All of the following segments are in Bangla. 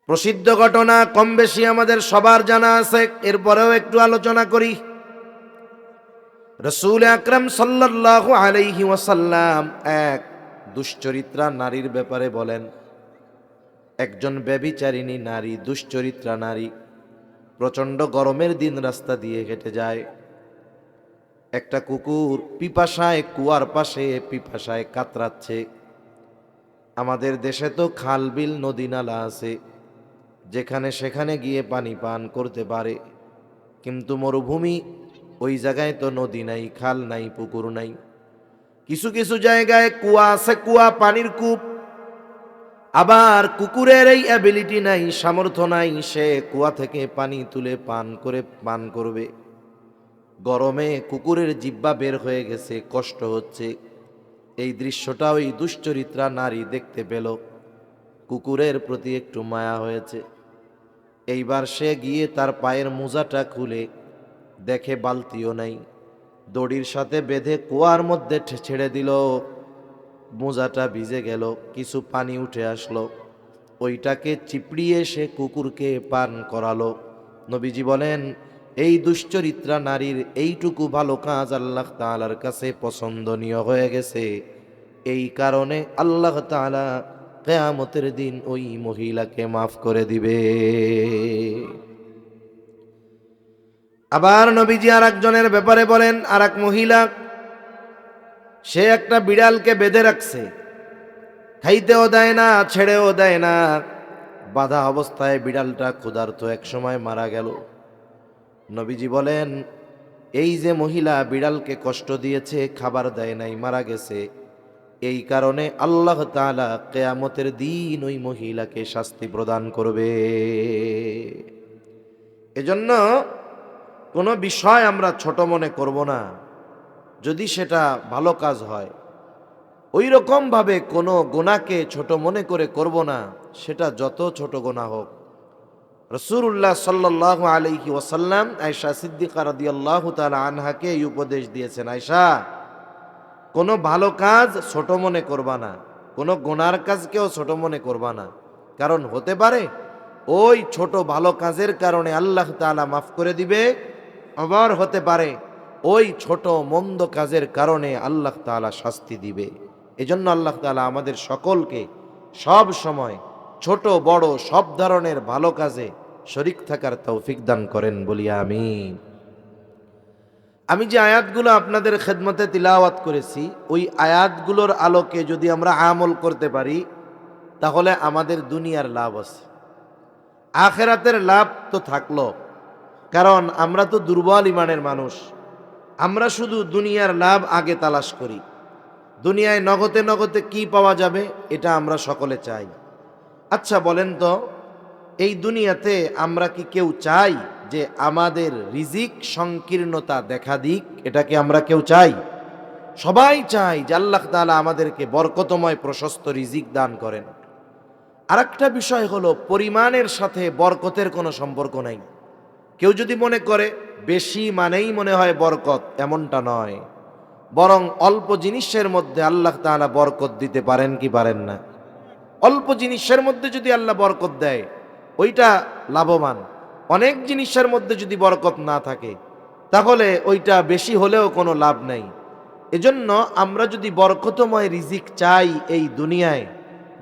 প্রসিদ্ধ ঘটনা, কম বেশি আমাদের সবার জানা আছে, এরপরেও একটু আলোচনা করি। রাসূল আকরাম সাল্লাল্লাহু আলাইহি ওয়াসাল্লাম এক দুশ্চরিত্রা নারীর ব্যাপারে বলেন। একজন ব্যভিচারিণী নারী, দুশ্চরিত্রা নারী, প্রচণ্ড গরমের দিন রাস্তা দিয়ে হেঁটে যায়। একটা কুকুর পিপাসায় কুয়ার পাশে পিপাসায় কাতরাচ্ছে। আমাদের দেশে তো খাল বিল নদী নালা আছে, যেখানে সেখানে গিয়ে পানি পান করতে পারে, কিন্তু মরুভূমি, ওই জায়গায় তো নদী নাই, খাল নাই, পুকুর নাই। কিছু কিছু জায়গায় কুয়া আছে, কুয়া, পানির কূপ। আবার কুকুরের এই অ্যাবিলিটি নাই, সামর্থ্য নাই, সে কুয়া থেকে পানি তুলে পান করবে। গরমে কুকুরের জিহ্বা বের হয়ে গেছে, কষ্ট হচ্ছে। এই দৃশ্যটা ওই দুশ্চরিত্রা নারী দেখতে পেল, কুকুরের প্রতি একটু মায়া হয়েছে। এইবার সে গিয়ে তার পায়ের মোজাটা খুলে দেখে বালতিও নাই, দড়ির সাথে বেঁধে কুয়ার মধ্যে ছেড়ে দিল। মোজাটা ভিজে গেল, কিছু পানি উঠে আসলো, ওইটাকে চিপড়িয়ে সে কুকুরকে পান করালো। নবীজি বলেন, এই দুশ্চরিত্রা নারীর এইটুকু ভালো কাজ আল্লাহ তাআলার কাছে পছন্দনীয় হয়ে গেছে। এই কারণে আল্লাহ তাআলা কিয়ামতের দিন ওই মহিলাকে মাফ করে দিবে। আবার নবীজি আর একজনের ব্যাপারে বলেন, আর এক মহিলা, সে একটা বিড়ালকে বেঁধে রাখছে, খাইতেও দেয় না, ছেড়েও দেয় না। বাধা অবস্থায় বিড়ালটা ক্ষুধার্ত এক সময় মারা গেল। নবীজি বলেন, এই যে মহিলা বিড়ালকে কষ্ট দিয়েছে, খাবার দেয় নাই, মারা গেছে, এই কারণে আল্লাহ তাআলা কিয়ামতের দিন ওই মহিলাকে শাস্তি প্রদান করবে। এজন্য কোনো বিষয় আমরা ছোট মনে করব না, যদি সেটা ভালো কাজ হয়। ওই রকম ভাবে কোনো গুনাহকে ছোট মনে করে করব না, সেটা যত ছোট গুনাহ হোক। রাসূলুল্লাহ সাল্লাল্লাহু আলাইহি ওয়াসাল্লাম আয়েশা সিদ্দিকা রাদিয়াল্লাহু তাআলা আনহাকে এই উপদেশ দিয়েছেন, আয়েশা, কোনো ভালো কাজ ছোট মনে করবা না, কোনো গুনার কাজকেও ছোট মনে করবা না। কারণ হতে পারে ওই ছোট ভালো কাজের কারণে আল্লাহ তাআলা মাফ করে দিবে, আবার হতে পারে ওই ছোট মন্দ কাজের কারণে আল্লাহ তাআলা শাস্তি দিবে। এজন্য আল্লাহ তাআলা আমাদের সকলকে সব সময় ছোট বড় সব ধরনের ভালো কাজে শরীক থাকার তৌফিক দান করেন, বলি আমিন। আমি যে আয়াতগুলো আপনাদের খেদমতে তিলাওয়াত করেছি, ওই আয়াতগুলোর আলোকে যদি আমরা আমল করতে পারি, তাহলে আমাদের দুনিয়ার লাভ আছে, আখেরাতের লাভ তো থাকলো। কারণ আমরা তো দুর্বল ইমানের মানুষ, আমরা শুধু দুনিয়ার লাভ আগে তালাশ করি। দুনিয়ায় নগদে নগদে কি পাওয়া যাবে, এটা আমরা সকলে চাই। আচ্ছা বলেন তো, এই দুনিয়াতে আমরা কি কেউ চাই যে আমাদের রিজিক সংকীর্ণতা দেখা দিক? এটা কি আমরা কেউ চাই? সবাই চাই যে আল্লাহ তাআলা আমাদেরকে বরকতময় প্রশস্ত রিজিক দান করেন। আরেকটা বিষয় হলো, পরিমাণের সাথে বরকতের কোনো সম্পর্ক নাই। কেউ যদি মনে করে বেশি মানেই মনে হয় বরকত, এমনটা নয়। বরং অল্প জিনিসের মধ্যে আল্লাহ তাআলা বরকত দিতে পারেন কি পারেন না? অল্প জিনিসের মধ্যে যদি আল্লাহ বরকত দেয়, ওইটা লাভবান। অনেক জিনিসের মধ্যে যদি বরকত না থাকে, তাহলে ওইটা বেশি হলেও কোনো লাভ নাই। এজন্য আমরা যদি বরকতময় রিজিক চাই এই দুনিয়ায়,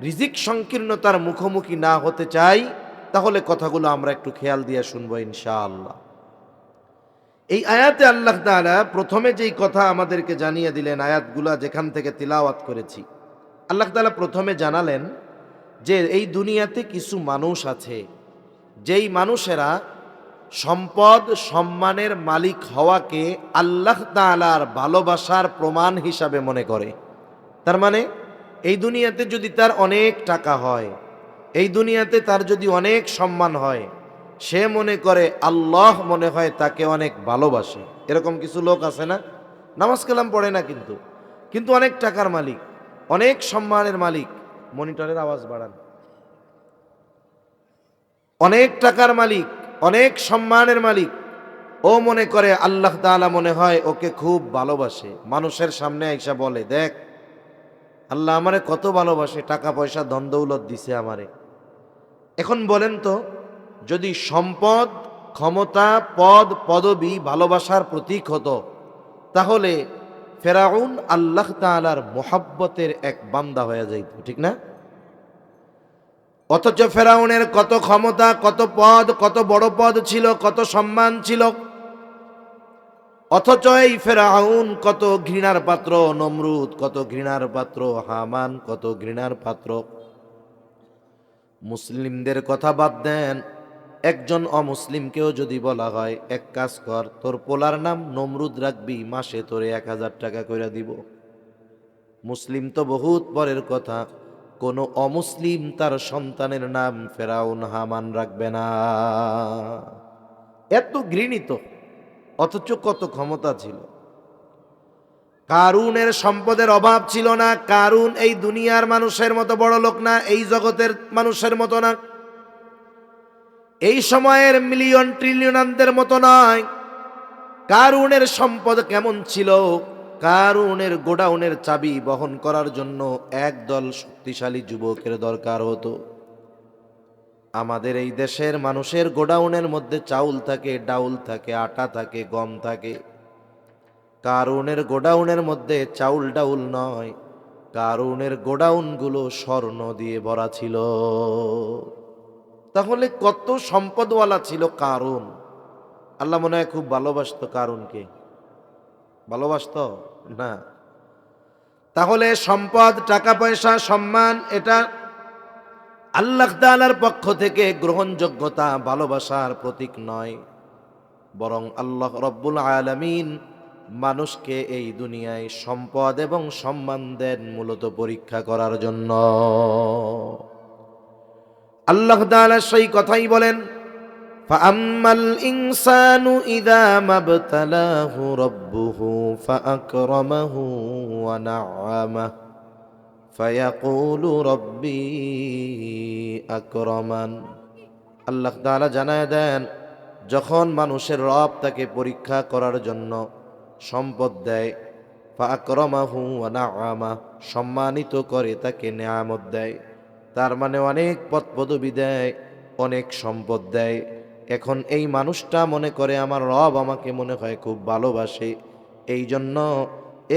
রিজিক সংকীর্ণতার মুখোমুখি না হতে চাই, তাহলে কথাগুলো আমরা একটু খেয়াল দিয়ে শুনবো ইনশাআল্লাহ। এই আয়াতে আল্লাহ তাআলা প্রথমে যেই কথা আমাদেরকে জানিয়ে দিলেন, আয়াতগুলা যেখান থেকে তিলাওয়াত করেছি, আল্লাহ তাআলা প্রথমে জানালেন যে এই দুনিয়াতে কিছু মানুষ আছে, যেই মানুষেরা সম্পদ সম্মানের মালিক হওয়াকে আল্লাহ তাআলার ভালোবাসার প্রমাণ হিসাবে মনে করে। তার মানে এই দুনিয়াতে যদি তার অনেক টাকা হয়, এই দুনিয়াতে তার যদি অনেক সম্মান হয়, সে মনে করে আল্লাহ মনে হয় তাকে অনেক ভালোবাসে। এরকম কিছু লোক আছে না? নামাজ কালাম পড়ে না, কিন্তু কিন্তু অনেক টাকার মালিক, অনেক সম্মানের মালিক। মনিটরের আওয়াজ বাড়ান। অনেক টাকার মালিক, অনেক সম্মানের মালিক, ও মনে করে আল্লাহ তাআলা মনে হয় ওকে খুব ভালোবাসে। মানুষের সামনে আইসা বলে, দেখ আল্লাহ আমারে কত ভালোবাসে, টাকা পয়সা ধন দৌলত দিছে আমারে। এখন বলেন তো, যদি সম্পদ, ক্ষমতা, পদ, পদবি ভালোবাসার প্রতীক হতো, তাহলে ফেরাউন আল্লাহ তাআলার মোহাব্বতের এক বান্দা হয়ে যাইত, ঠিক না? অথচ ফেরাউনের কত ক্ষমতা, কত পদ, কত বড় পদ ছিল, কত সম্মান ছিল, অথচ এই ফেরাউন কত ঘৃণার পাত্র, নমরুদ কত ঘৃণার পাত্র, হামান কত ঘৃণার পাত্র। মুসলিমদের কথা বাদ দেন, একজন অমুসলিমকেও যদি বলা হয় এক কাজ কর, তোর পোলার নাম নমরুদ রাখবি, মাসে তোরে 1000 টাকা কইরা দিব, মুসলিম তো বহুত পরের কথা, কোন অমুসলিম তার সন্তানের নাম ফেরাউন হামান রাখবে না। এত ঘৃণিত, অথচ কত ক্ষমতা ছিল। কারুনের সম্পদের অভাব ছিল না। কারুন এই দুনিয়ার মানুষের মতো বড় লোক না, এই জগতের মানুষের মতো না, এই সময়ের মিলিয়ন ট্রিলিয়নারদের মতো নয়। কারুনের সম্পদ কেমন ছিল? কারুনের গোডাউনের চাবি বহন করার জন্য একদল শক্তিশালী যুবকের দরকার হতো। আমাদের এই দেশের মানুষের গোডাউনের মধ্যে চাউল থাকে, ডাউল থাকে, আটা থাকে, গম থাকে। কারুনের গোডাউনের মধ্যে চাউল ডাউল নয়, কারুনের গোডাউনগুলো স্বর্ণ দিয়ে ভরা ছিল। তাহলে কত সম্পদওয়ালা ছিল কারুন। আল্লাহ মনে হয় খুব ভালোবাসতো কারুনকে। ভালোবাসতো না? তাহলে সম্পদ, টাকা পয়সা, সম্মান, এটা আল্লাহ তাআলার পক্ষ থেকে গ্রহণযোগ্যতা, ভালোবাসার প্রতীক নয়, বরং আল্লাহ রব্বুল আলামিন মানুষকে এই দুনিয়ায় সম্পদ এবং সম্মান দেন মূলত পরীক্ষা করার জন্য। আল্লাহ তাআলা সেই কথাই বলেন, ফাআম্মাল ইনসানু ইযা মাবতালাহু রাব্বুহু ফাআকরামাহু ওয়া না'আমাহু ফায়াকুলু রাব্বি আকরামান। আল্লাহ তাআলা জানায় দেন, যখন মানুষের রব তাকে পরীক্ষা করার জন্য সম্পদ দেয়, ফাআকরামাহু ওয়া না'আমাহু, সম্মানিত করে, তাকে নেয়ামত দেয়, তার মানে অনেক পদ পদবি দেয়, অনেক সম্পদ দেয়। এখন এই মানুষটা মনে করে আমার রব আমাকে মনে হয় খুব ভালোবাসে, এই জন্য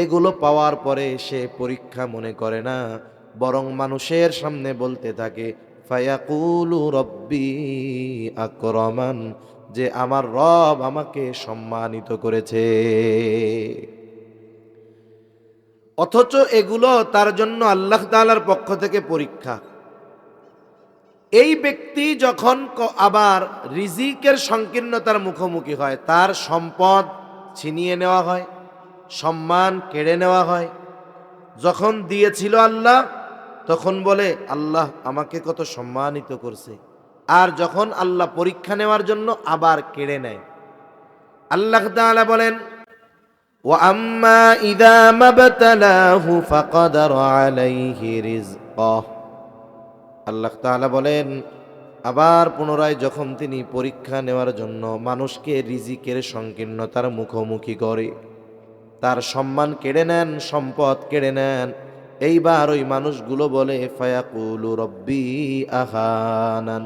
এগুলো পাওয়ার পরে সে পরীক্ষা মনে করে না, বরং মানুষের সামনে বলতে থাকে ফায়াকুলু রব্বি আকরামান, যে আমার রব আমাকে সম্মানিত করেছে। অথচ এগুলো তার জন্য আল্লাহ তাআলার পক্ষ থেকে পরীক্ষা। এই ব্যক্তি যখন আবার রিজিকের সংকীর্ণতার মুখোমুখি হয়, তার সম্পদ ছিনিয়ে নেওয়া হয়, সম্মান কেড়ে নেওয়া হয়। যখন দিয়েছিল আল্লাহ, তখন বলে আল্লাহ আমাকে কত সম্মানিত করছে, আর যখন আল্লাহ পরীক্ষা নেওয়ার জন্য আবার কেড়ে নেয়। আল্লাহ তাআলা বলেন, ওয়া আম্মা ইযা মাবতালাহু ফাকাদারা আলাইহি রিজকাহ। আল্লাহ তাআলা বলেন, আবার পুনরায় যখন তিনি পরীক্ষা নেওয়ার জন্য মানুষকে রিজিকের সংকীর্ণতার মুখোমুখি করে, তার সম্মান কেড়ে নেন, সম্পদ কেড়ে নেন, এইবার ওই মানুষগুলো বলে ফায়াকুলু রব্বি আহানান।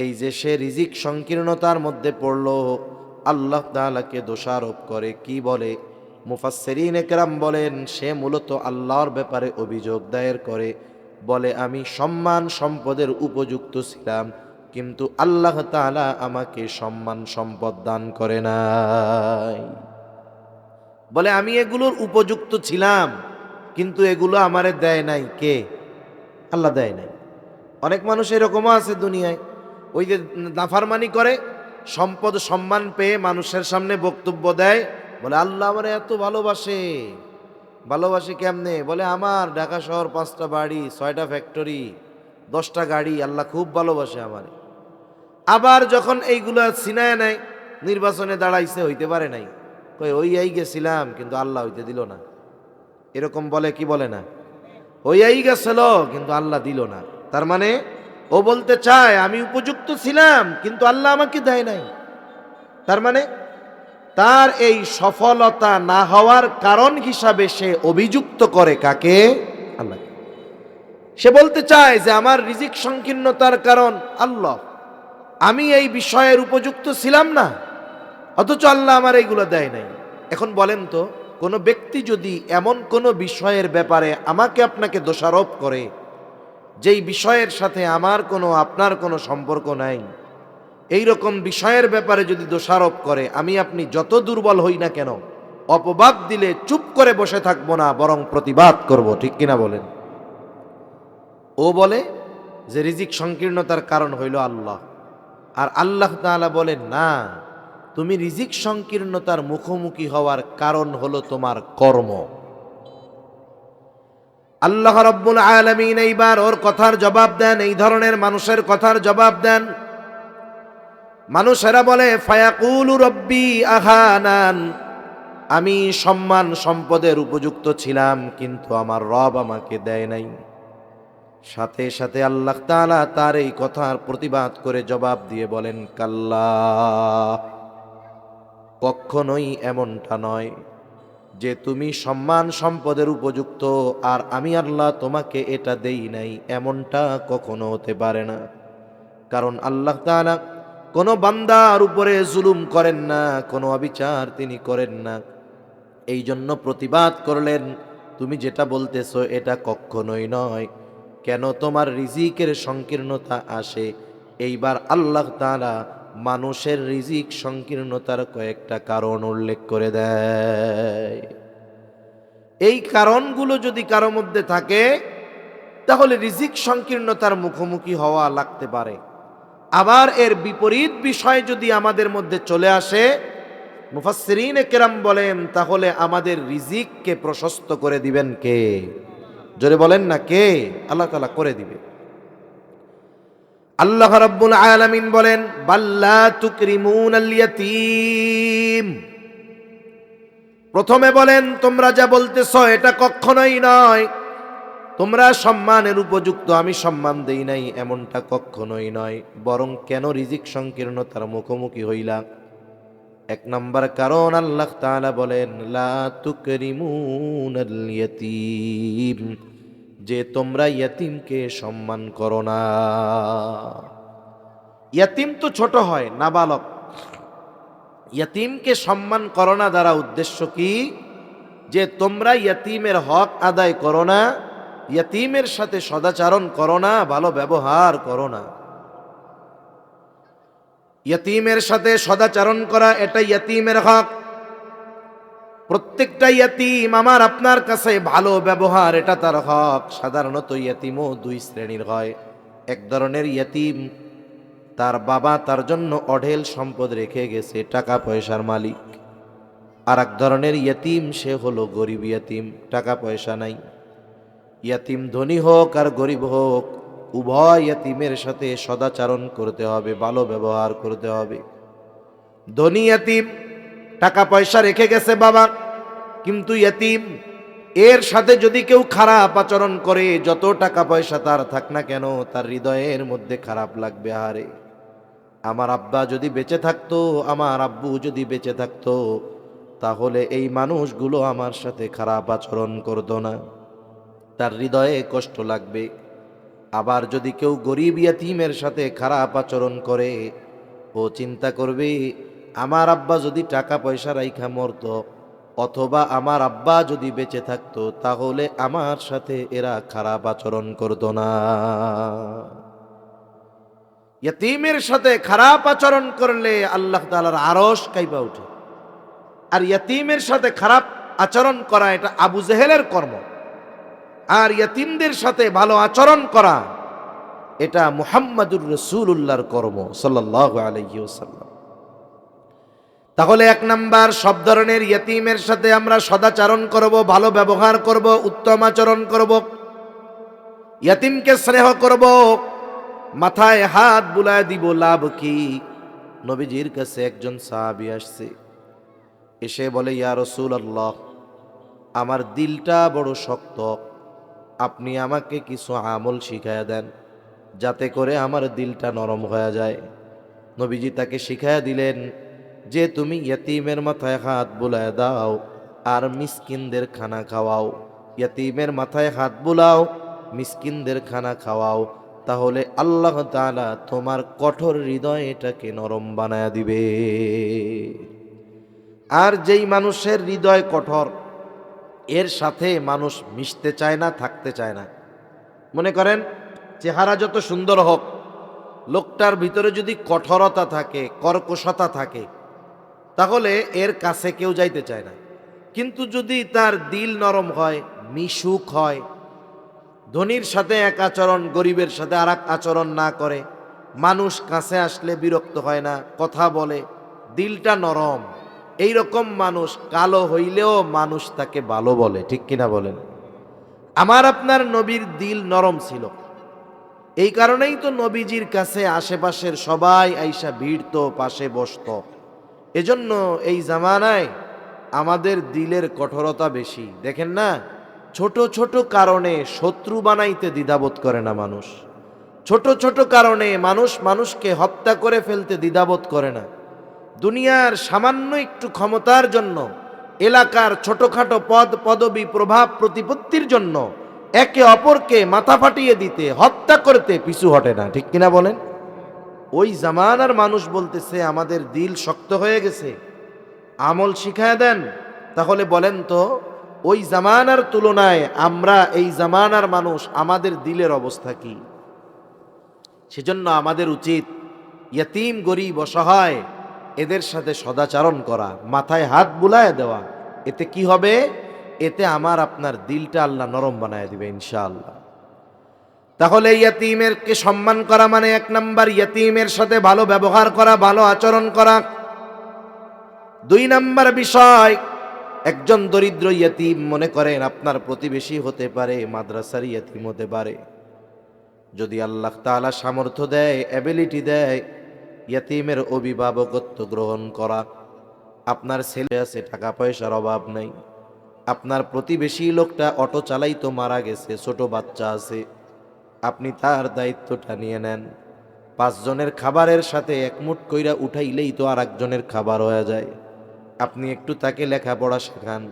এই যে সে রিজিক সংকীর্ণতার মধ্যে পড়ল, আল্লাহ তাআলাকে দোষারোপ করে। কি বলে? মুফাসসিরিনে কেরাম বলেন, সে মূলত আল্লাহর ব্যাপারে অভিযোগ দায়ের করে, বলে আমি সম্মান সম্পদের উপযুক্ত ছিলাম, কিন্তু আল্লাহ তাআলা আমাকে সম্মান সম্পদ দান করে নাই। বলে আমি এগুলোর উপযুক্ত ছিলাম, কিন্তু এগুলো আমারে দেয় নাই। কে? আল্লাহ দেয় নাই। অনেক মানুষ এরকমও আছে দুনিয়ায়, ওই যে নাফরমানি করে, সম্পদ সম্মান পেয়ে মানুষের সামনে বক্তব্য দেয়, বলে আল্লাহ আমারে এত ভালোবাসে। ভালোবাসে কেমনে? বলে আমার ঢাকা শহর 5টা বাড়ি, 6টা ফ্যাক্টরি, 10টা গাড়ি, আল্লাহ খুব ভালোবাসে আমারে। আবার যখন এইগুলো ছিনায় নেয়, নির্বাচনে দাঁড়াইছে, হইতে পারে নাই, কই ওই আই গেছিলাম কিন্তু আল্লাহ হইতে দিল না। এরকম বলে কি বলে না? ওই আই গেছিল কিন্তু আল্লাহ দিল না। তার মানে ও বলতে চায় আমি উপযুক্ত ছিলাম কিন্তু আল্লাহ আমাকে দেয় নাই। তার মানে তার এই সফলতা না হওয়ার কারণ হিসাবে সে অভিযুক্ত করে কাকে? আল্লাহকে। সে বলতে চায় যে আমার রিজিক সংকীর্ণতার কারণ আল্লাহ, আমি এই বিষয়ের উপযুক্ত ছিলাম না, অথচ আল্লাহ আমার এইগুলো দেয় নাই। এখন বলেন তো, কোনো ব্যক্তি যদি এমন কোনো বিষয়ের ব্যাপারে আমাকে আপনাকে দোষারোপ করে, যেই বিষয়ের সাথে আমার কোনো আপনার কোনো সম্পর্ক নাই, এই রকম বিষয়ের ব্যাপারে যদি দোষারোপ করে, আমি আপনি যত দুর্বল হই না কেন, অপবাদ দিলে চুপ করে বসে থাকবো না, বরং প্রতিবাদ করব। ঠিক কিনা বলেন? ও বলে যে রিজিক সংকীর্ণতার কারণ হইল আল্লাহ, আর আল্লাহ তাআলা বলেন না, তুমি রিজিক সংকীর্ণতার মুখোমুখি হওয়ার কারণ হলো তোমার কর্ম। আল্লাহ রাব্বুল আলামিন এইবার ওর কথার জবাব দেন, এই ধরনের মানুষের কথার জবাব দেন। মানুষেরা বলে ফায়াকুলু রব্বি আহানান, আমি সম্মান সম্পদের উপযুক্ত ছিলাম, কিন্তু আমার রব আমাকে দেয় নাই। সাথে সাথে আল্লাহ তাআলা তার এই কথার প্রতিবাদ করে জবাব দিয়ে বলেন, কাল্লা, কখনোই এমনটা নয় যে তুমি সম্মান সম্পদের উপযুক্ত আর আমি আল্লাহ তোমাকে এটা দেই নাই, এমনটা কখনো হতে পারে না। কারণ আল্লাহ তাআলা কোনো বান্দার উপরে জুলুম করেন না, কোনো অবিচার তিনি করেন না। এই জন্য প্রতিবাদ করলেন, তুমি যেটা বলতেছো এটা কখনোই নয়। কেন তোমার রিজিকের সংকীর্ণতা আসে? এইবার আল্লাহ তাআলা মানুষের রিজিক সংকীর্ণতার কয়েকটা কারণ উল্লেখ করে দেয়। এই কারণগুলো যদি কারো মধ্যে থাকে, তাহলে রিজিক সংকীর্ণতার মুখোমুখি হওয়া লাগতে পারে। আবার এর বিপরীত বিষয় যদি আমাদের মধ্যে চলে আসে, মুফাসসিরিনে কেরাম বলেন, তাহলে আমাদের রিজিককে প্রশস্ত করে দিবেন কে? জোরে বলেন না, কে? আল্লাহ তাআলা করে দিবে। আল্লাহ রাব্বুল আলামিন বলেন, বাল্লা তুকরিমুনাল ইয়াতীম। প্রথমে বলেন, তোমরা যা বলতেছো এটা কখনোই নয়। তোমরা সম্মানের উপযুক্ত, আমি সম্মান দেই নাই, এমনটা কখনোই নয়। বরং কেন রিজিক সংকীর্ণতার মুখোমুখি হইলা? এক নম্বর কারণ আল্লাহ তাআলা বলেন, লা তুকরিমুনাল ইয়াতীম, যে তোমরা ইয়াতীমকে সম্মান করো না। ইয়াতীম তো ছোট হয়, নাবালক। ইয়াতীমকে সম্মান করো না দ্বারা উদ্দেশ্য কি? যে তোমরা ইয়াতীমের হক আদায় করো না, ইয়াতীমের সাথে সদাচরণ করো না, ভালো ব্যবহার করো না। ইয়াতীমের সাথে সদাচরণ করা এটা ইয়াতীমের হক। প্রত্যেকটা ইয়াতীম আমার আপনার কাছে ভালো ব্যবহার এটা তার হক। সাধারণত ইয়াতীমও দুই শ্রেণীর হয়। এক ধরনের ইয়াতীম, তার বাবা তার জন্য অঢেল সম্পদ রেখে গেছে, টাকা পয়সার মালিক। আর এক ধরনের ইয়াতীম, সে হলো গরিব ইয়াতীম, টাকা পয়সা নাই। ইয়াতীম ধনী হোক আর গরিব হোক, উভয় ইয়াতীমের সাথে সদাচরণ করতে হবে, ভালো ব্যবহার করতে হবে। ধনী ইয়াতীম, টাকা পয়সা রেখে গেছে বাবা, কিন্তু ইয়াতীম, এর সাথে যদি কেউ খারাপ আচরণ করে, যত টাকা পয়সা তার থাক না কেন, তার হৃদয়ের মধ্যে খারাপ লাগবে। আরে আমার আব্বা যদি বেঁচে থাকতো, আমার আব্বু যদি বেঁচে থাকতো, তাহলে এই মানুষগুলো আমার সাথে খারাপ আচরণ করতো না, তার হৃদয়ে কষ্ট লাগবে। আবার যদি কেউ গরিব ইয়াতীমের সাথে খারাপ আচরণ করে, ও চিন্তা করবে, আমার আব্বা যদি টাকা পয়সা রাইখা মরতো, অথবা আমার আব্বা যদি বেঁচে থাকতো, তাহলে আমার সাথে এরা খারাপ আচরণ করতো না। ইয়াতীমের সাথে খারাপ আচরণ করলে আল্লাহ তাআলার আরশ কাঁপা ওঠে। আর ইয়াতীমের সাথে খারাপ আচরণ করা এটা আবু জেহেলের কর্ম। আর ইয়াতীমদের সাথে ভালো আচরণ করা এটা মুহাম্মাদুর রাসূলুল্লাহর কর্ম সাল্লাল্লাহু আলাইহি ওয়াসাল্লাম। তাহলে এক নাম্বার, সব ধরনের ইয়াতীমের সাথে আমরা সদাচরণ করব, ভালো ব্যবহার করব, উত্তম আচরণ করব, ইয়াতীমকে স্নেহ করব, মাথায় হাত বুলায় দিব। লাভ কি? নবীজির কাছে একজন সাহাবী আসছে, এসে বলে, ইয়া রাসূলুল্লাহ, আমার দিলটা বড় শক্ত, আপনি আমাকে কিছু আমল শিখায়া দেন, যাতে করে আমার দিলটা নরম হয়ে যায়। নবীজি তাকে শিখায়া দিলেন যে তুমি ইয়াতীমের মাথায় হাত বুলায় দাও আর মিসকিনদের খানা খাওয়াও। ইয়াতীমের মাথায় হাত বুলাও মিসকিনদের খানা খাওয়াও, তাহলে আল্লাহ তাআলা তোমার কঠোর হৃদয়টাকে নরম বানায়া দিবে। আর যেই মানুষের হৃদয় কঠোর, এর সাথে মানুষ মিশতে চায় না, থাকতে চায় না। মনে করেন চেহারা যত সুন্দর হোক, লোকটার ভিতরে যদি কঠোরতা থাকে, কর্কশতা থাকে, তাহলে এর কাছে কেউ যাইতে চায় না। কিন্তু যদি তার দিল নরম হয়, মিশুক হয়, ধনীর সাথে এক আচরণ, গরিবের সাথে আর এক আচরণ না করে, মানুষ কাছে আসলে বিরক্ত হয় না, কথা বলে, দিলটা নরম, এই রকম মানুষ কালো হইলেও মানুষ তাকে ভালো বলে। ঠিক কিনা বলেন? আমার আপনার নবীর দিল নরম ছিল, এই কারণেই তো নবীজির কাছে আশেপাশের সবাই আইসা ভিড়ত, পাশে বসত। এজন্য এই জামানায় আমাদের দিলের কঠোরতা বেশি। দেখেন না, ছোট ছোট কারণে শত্রু বানাইতে দ্বিধাবোধ করে না মানুষ। ছোট ছোট কারণে মানুষ মানুষকে হত্যা করে ফেলতে দ্বিধাবোধ করে না। দুনিয়ার সামান্য একটু ক্ষমতার জন্য, এলাকার ছোটখাটো পদ পদবি, প্রভাব প্রতিপত্তির জন্য একে অপরকে মাথা ফাটিয়ে দিতে, হত্যা করতে পিছু হটে না। ঠিক কিনা বলেন? ওই জামানার মানুষ বলতেছে আমাদের দিল শক্ত হয়ে গেছে, আমল শিখায় দেন। তাহলে বলেন তো, ওই জামানার তুলনায় আমরা এই জামানার মানুষ, আমাদের দিলের অবস্থা কি? সেজন্য আমাদের উচিত ইয়তীম, গরিব, অসহায় এদের সাথে সদাচরণ করা, মাথায় হাত বুলায় দেওয়া। এতে কি হবে? এতে আমার আপনার দিলটা আল্লাহ নরম বানায় দিবে ইনশাআল্লাহ। তাহলে ইয়তীমেরকে সম্মান করা মানে 1 নাম্বার ইয়তীমের সাথে ভালো ব্যবহার করা, ভালো আচরণ করা। 2 নাম্বার বিষয়, একজন দরিদ্র ইয়তীম, মনে করেন আপনার প্রতিবেশী হতে পারে, মাদ্রাসার ইয়তীম হতে পারে, যদি আল্লাহ তাআলা সামর্থ্য দেয়, অ্যাবিলিটি দেয়, ইয়তীমের অভিভাবকত্ব গ্রহণ করা। আপনার ছেলে আছে, টাকা পয়সার অভাব নাই, আপনার প্রতিবেশী লোকটা অটো চালাইতো, মারা গেছে, ছোট বাচ্চা আছে, আপনি তার দায়িত্বটা নিয়ে নেন। 5 জনের খাবারের সাথে এক মুঠ কইরা উঠাইলেই তো আর একজনের খাবার হয়ে যায়। আপনি একটু তাকে লেখাপড়া শেখান,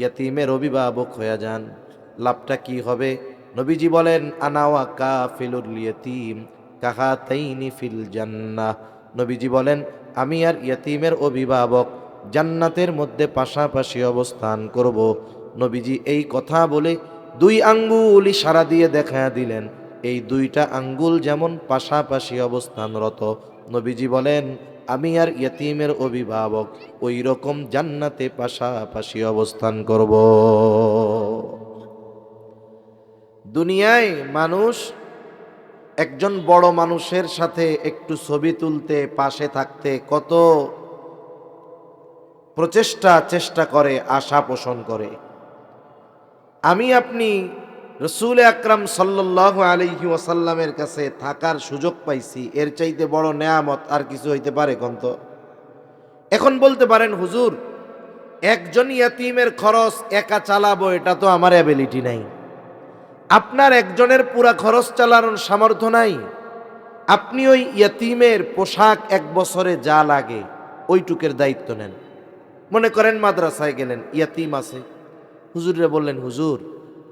ইয়তীমের অভিভাবক হয়ে যান। লাভটা কি হবে? নবীজি বলেন, আনা ওয়া কাফিলুল ইয়তীম কাহাতাইনি ফিল জান্নাহ। নবীজি বলেন, আমি আর ইয়তীমের অভিভাবক জান্নাতের মধ্যে পাশাপাশি অবস্থান করব। নবীজি এই কথা বলে 2 আঙ্গুল ইশারা দিয়ে দেখায়া দিলেন, এই 2টা আঙ্গুল যেমন পাশাপাশি অবস্থানরত, নবীজি বলেন আমি আর ইয়তীমের অভিভাবক ওই রকম জান্নাতে পাশাপাশি অবস্থান করব। দুনিয়ায় মানুষ একজন বড় মানুষের সাথে একটু ছবি তুলতে, পাশে থাকতে কত চেষ্টা করে, আশা পোষণ করে। আমি আপনি রসূল আকরাম সাল্লাল্লাহু আলাইহি ওয়াসাল্লামের কাছে থাকার সুযোগ পাইছি, এর চাইতে বড় নেয়ামত আর কিছু হইতে পারে কোন? তো এখন বলতে পারেন, হুজুর একজন ইয়তীমের খরচ একা চালাবো, এটা তো আমার অ্যাবিলিটি নাই। আপনার একজনের পুরা খরচ চালানোর সামর্থ্য নাই, আপনি ওই ইয়তীমের পোশাক 1 বছরে যা লাগে ওইটুকের দায়িত্ব নেন। মনে করেন মাদ্রাসায় গেলেন, ইয়তীম আছে, হুজুরে বললেন, হুজুর